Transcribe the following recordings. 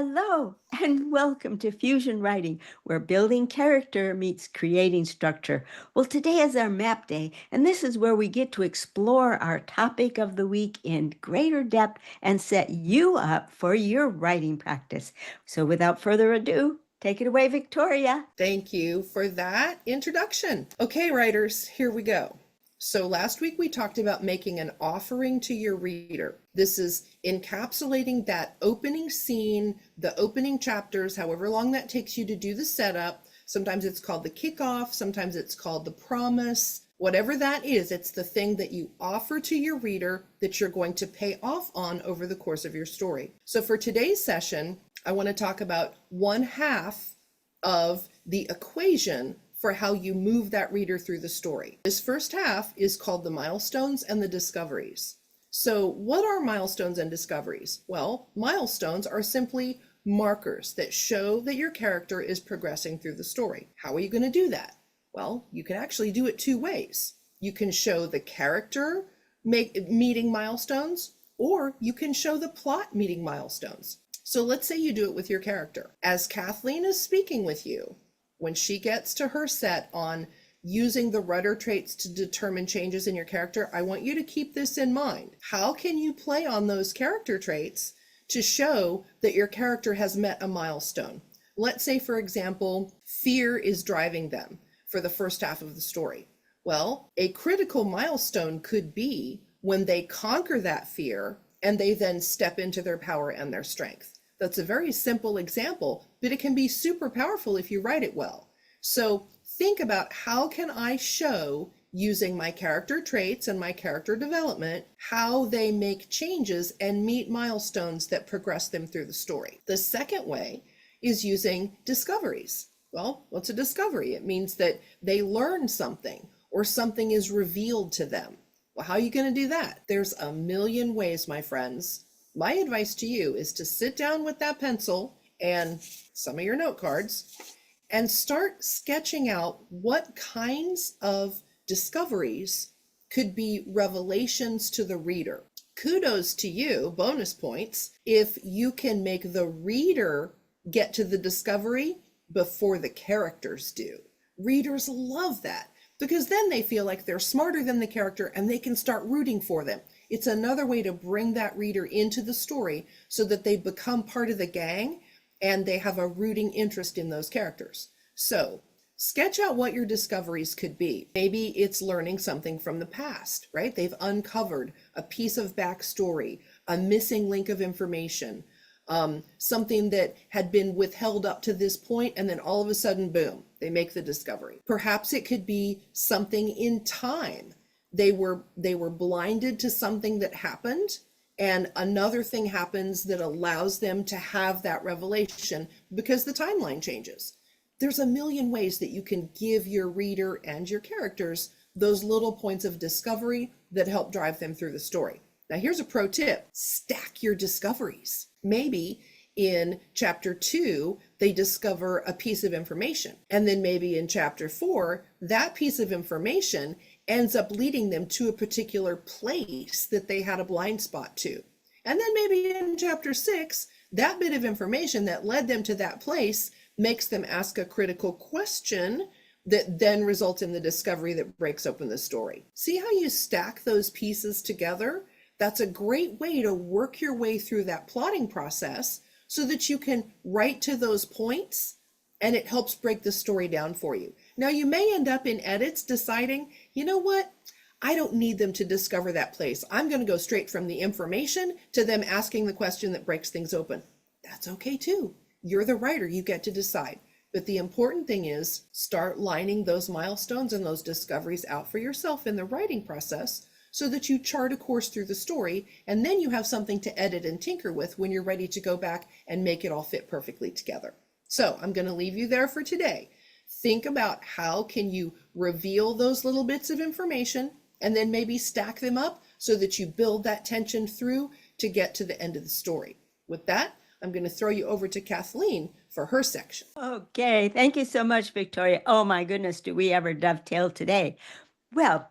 Hello, and welcome to Fusion Writing, where building character meets creating structure. Well, today is our map day, and this is where we get to explore our topic of the week in greater depth and set you up for your writing practice. So without further ado, take it away, Victoria. Thank you for that introduction. Okay, writers, here we go. So last week we talked about making an offering to your reader. This is encapsulating that opening scene, the opening chapters, however long that takes you to do the setup. Sometimes it's called the kickoff, sometimes it's called the promise. Whatever that is, it's the thing that you offer to your reader that you're going to pay off on over the course of your story. So for today's session, I want to talk about one half of the equation for how you move that reader through the story. This first half is called the milestones and the discoveries. So what are milestones and discoveries? Well, milestones are simply markers that show that your character is progressing through the story. How are you going to do that? Well, you can actually do it two ways. You can show the character meeting milestones, or you can show the plot meeting milestones. So let's say you do it with your character. As Kathleen is speaking with you, when she gets to her set on using the rudder traits to determine changes in your character, I want you to keep this in mind. How can you play on those character traits to show that your character has met a milestone? Let's say, for example, fear is driving them for the first half of the story. Well, a critical milestone could be when they conquer that fear and they then step into their power and their strength. That's a very simple example, but it can be super powerful if you write it well. So think about, how can I show, using my character traits and my character development, how they make changes and meet milestones that progress them through the story. The second way is using discoveries. Well, what's a discovery? It means that they learn something or something is revealed to them. Well, how are you going to do that? There's a million ways, my friends. My advice to you is to sit down with that pencil and some of your note cards and start sketching out what kinds of discoveries could be revelations to the reader. Kudos to you, bonus points, if you can make the reader get to the discovery before the characters do. Readers love that because then they feel like they're smarter than the character and they can start rooting for them. It's another way to bring that reader into the story so that they become part of the gang and they have a rooting interest in those characters. So sketch out what your discoveries could be. Maybe it's learning something from the past, right? They've uncovered a piece of backstory, a missing link of information, something that had been withheld up to this point, and then all of a sudden, boom, they make the discovery. Perhaps it could be something in time. They were blinded to something that happened, and another thing happens that allows them to have that revelation because the timeline changes. There's a million ways that you can give your reader and your characters those little points of discovery that help drive them through the story. Now, here's a pro tip. Stack your discoveries. Maybe in chapter 2, they discover a piece of information. And then maybe in chapter 4, that piece of information ends up leading them to a particular place that they had a blind spot to. And then maybe in chapter 6, that bit of information that led them to that place makes them ask a critical question that then results in the discovery that breaks open the story. See how you stack those pieces together? That's a great way to work your way through that plotting process so that you can write to those points and it helps break the story down for you. Now, you may end up in edits deciding, you know what? I don't need them to discover that place. I'm going to go straight from the information to them asking the question that breaks things open. That's okay too. You're the writer, you get to decide. But the important thing is start lining those milestones and those discoveries out for yourself in the writing process so that you chart a course through the story, and then you have something to edit and tinker with when you're ready to go back and make it all fit perfectly together. So I'm going to leave you there for today. Think about how can you reveal those little bits of information and then maybe stack them up so that you build that tension through to get to the end of the story. With that, I'm going to throw you over to Kathleen for her section. Okay, thank you so much, Victoria. Oh my goodness, do we ever dovetail today? Well,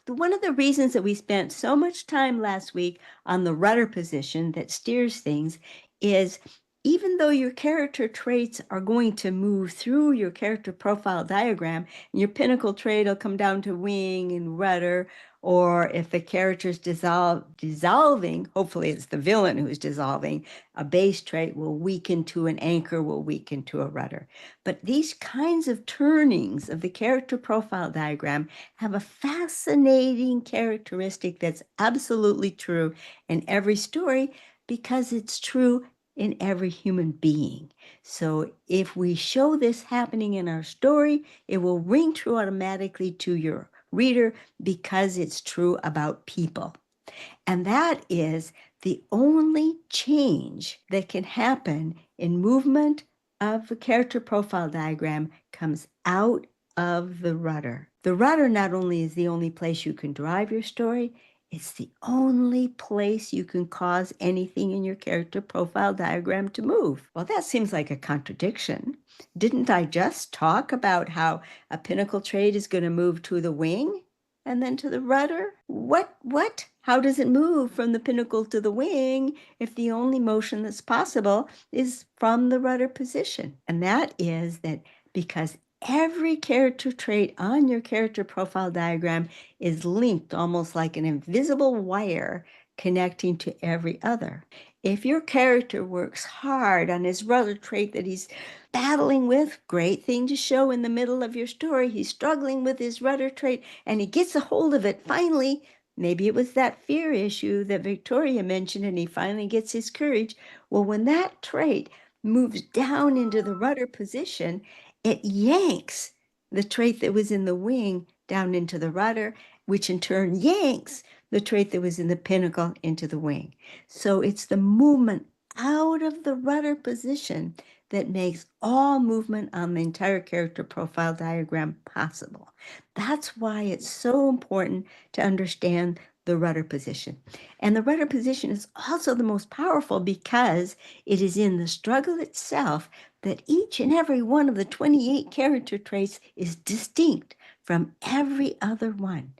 one of the reasons that we spent so much time last week on the rudder position that steers things is even though your character traits are going to move through your character profile diagram, and your pinnacle trait will come down to wing and rudder, or if the character's dissolving, hopefully it's the villain who's dissolving, a base trait will weaken to an anchor, will weaken to a rudder. But these kinds of turnings of the character profile diagram have a fascinating characteristic that's absolutely true in every story because it's true in every human being. So if we show this happening in our story, it will ring true automatically to your reader because it's true about people. And that is the only change that can happen in movement of a character profile diagram comes out of the rudder. The rudder not only is the only place you can drive your story, it's the only place you can cause anything in your character profile diagram to move. Well, that seems like a contradiction. Didn't I just talk about how a pinnacle trait is going to move to the wing and then to the rudder? What? How does it move from the pinnacle to the wing if the only motion that's possible is from the rudder position? And that is that because every character trait on your character profile diagram is linked almost like an invisible wire connecting to every other. If your character works hard on his rudder trait that he's battling with, great thing to show in the middle of your story. He's struggling with his rudder trait and he gets a hold of it finally. Maybe it was that fear issue that Victoria mentioned and he finally gets his courage. Well, when that trait moves down into the rudder position, it yanks the trait that was in the wing down into the rudder, which in turn yanks the trait that was in the pinnacle into the wing. So it's the movement out of the rudder position that makes all movement on the entire character profile diagram possible. That's why it's so important to understand the rudder position. And the rudder position is also the most powerful because it is in the struggle itself that each and every one of the 28 character traits is distinct from every other one.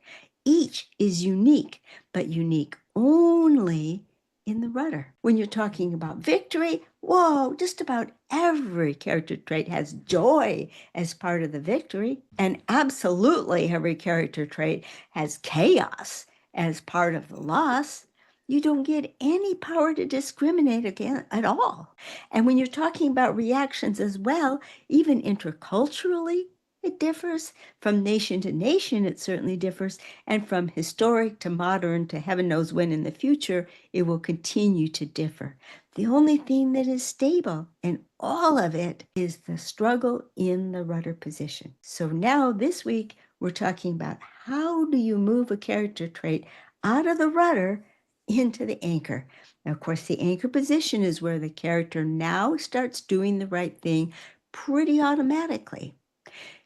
Each is unique, but unique only in the rudder. When you're talking about victory, whoa, just about every character trait has joy as part of the victory. And absolutely every character trait has chaos as part of the loss. You don't get any power to discriminate again at all. And when you're talking about reactions as well, even interculturally, it differs. From nation to nation, it certainly differs. And from historic to modern to heaven knows when in the future, it will continue to differ. The only thing that is stable in all of it is the struggle in the rudder position. So now this week, we're talking about how do you move a character trait out of the rudder into the anchor. Now, of course, the anchor position is where the character now starts doing the right thing pretty automatically.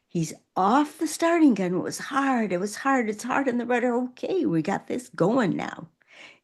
He's off the starting gun. It was hard. It's hard in the rudder. Okay, we got this going now.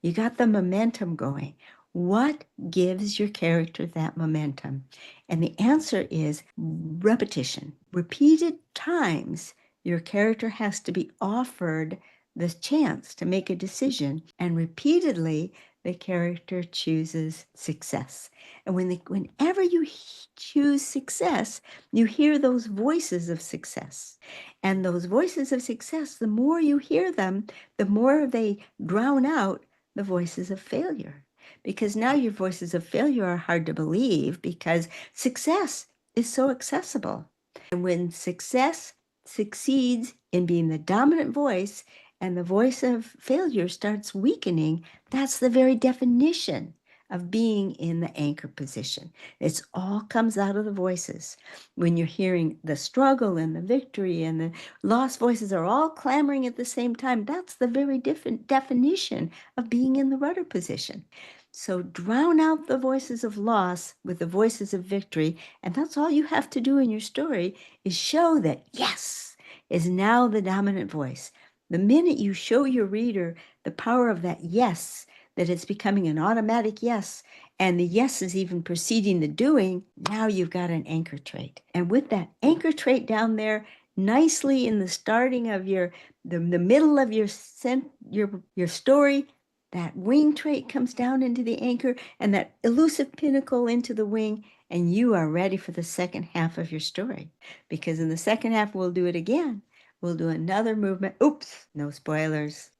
You got the momentum going. What gives your character that momentum? And the answer is repetition. Repeated times, your character has to be offered the chance to make a decision, and repeatedly, the character chooses success. And whenever you choose success, you hear those voices of success. And those voices of success, the more you hear them, the more they drown out the voices of failure. Because now your voices of failure are hard to believe because success is so accessible. And when success succeeds in being the dominant voice and the voice of failure starts weakening, that's the very definition of being in the anchor position. It all comes out of the voices. When you're hearing the struggle and the victory and the lost voices are all clamoring at the same time, that's the very different definition of being in the rudder position. So drown out the voices of loss with the voices of victory, and that's all you have to do in your story is show that yes is now the dominant voice. The minute you show your reader the power of that yes, that it's becoming an automatic yes, and the yes is even preceding the doing, now you've got an anchor trait. And with that anchor trait down there, nicely in the starting of the middle of your story, that wing trait comes down into the anchor and that elusive pinnacle into the wing, and you are ready for the second half of your story. Because in the second half, we'll do it again. We'll do another movement. Oops, no spoilers.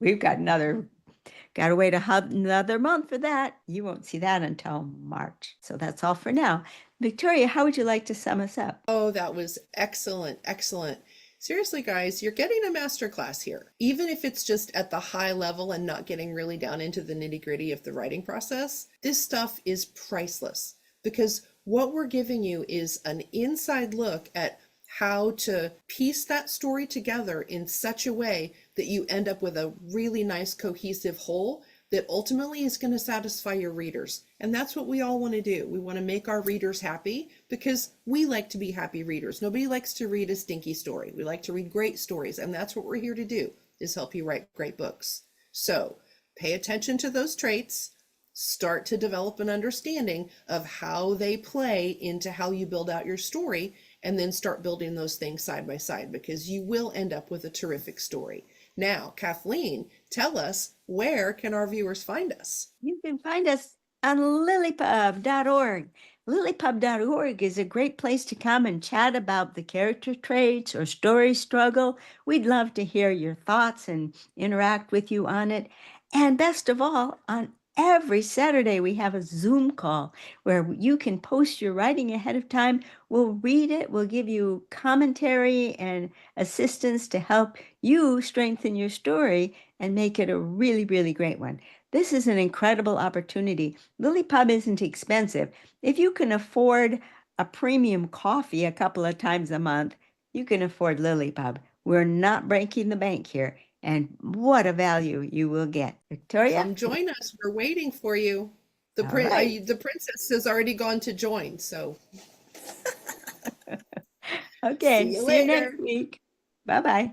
Gotta wait another month for that. You won't see that until March. So that's all for now. Victoria, how would you like to sum us up? Oh, that was excellent. Excellent. Seriously, guys, you're getting a master class here. Even if it's just at the high level and not getting really down into the nitty-gritty of the writing process, this stuff is priceless because what we're giving you is an inside look at how to piece that story together in such a way that you end up with a really nice cohesive whole that ultimately is going to satisfy your readers. And that's what we all want to do. We want to make our readers happy because we like to be happy readers. Nobody likes to read a stinky story. We like to read great stories. And that's what we're here to do, is help you write great books. So pay attention to those traits. Start to develop an understanding of how they play into how you build out your story, and then start building those things side by side because you will end up with a terrific story. Now, Kathleen, tell us, where can our viewers find us? You can find us on LiLLiPub.org. LiLLiPub.org is a great place to come and chat about the character traits or story struggle. We'd love to hear your thoughts and interact with you on it. And best of all, on every Saturday, we have a Zoom call where you can post your writing ahead of time. We'll read it. We'll give you commentary and assistance to help you strengthen your story and make it a really, really great one. This is an incredible opportunity. LiLLiPub isn't expensive. If you can afford a premium coffee a couple of times a month, you can afford LiLLiPub. We're not breaking the bank here. And what a value you will get. Victoria? Come join us. We're waiting for you. The, All right. the princess has already gone to join, so Okay, see you see you next later. week. Bye-bye.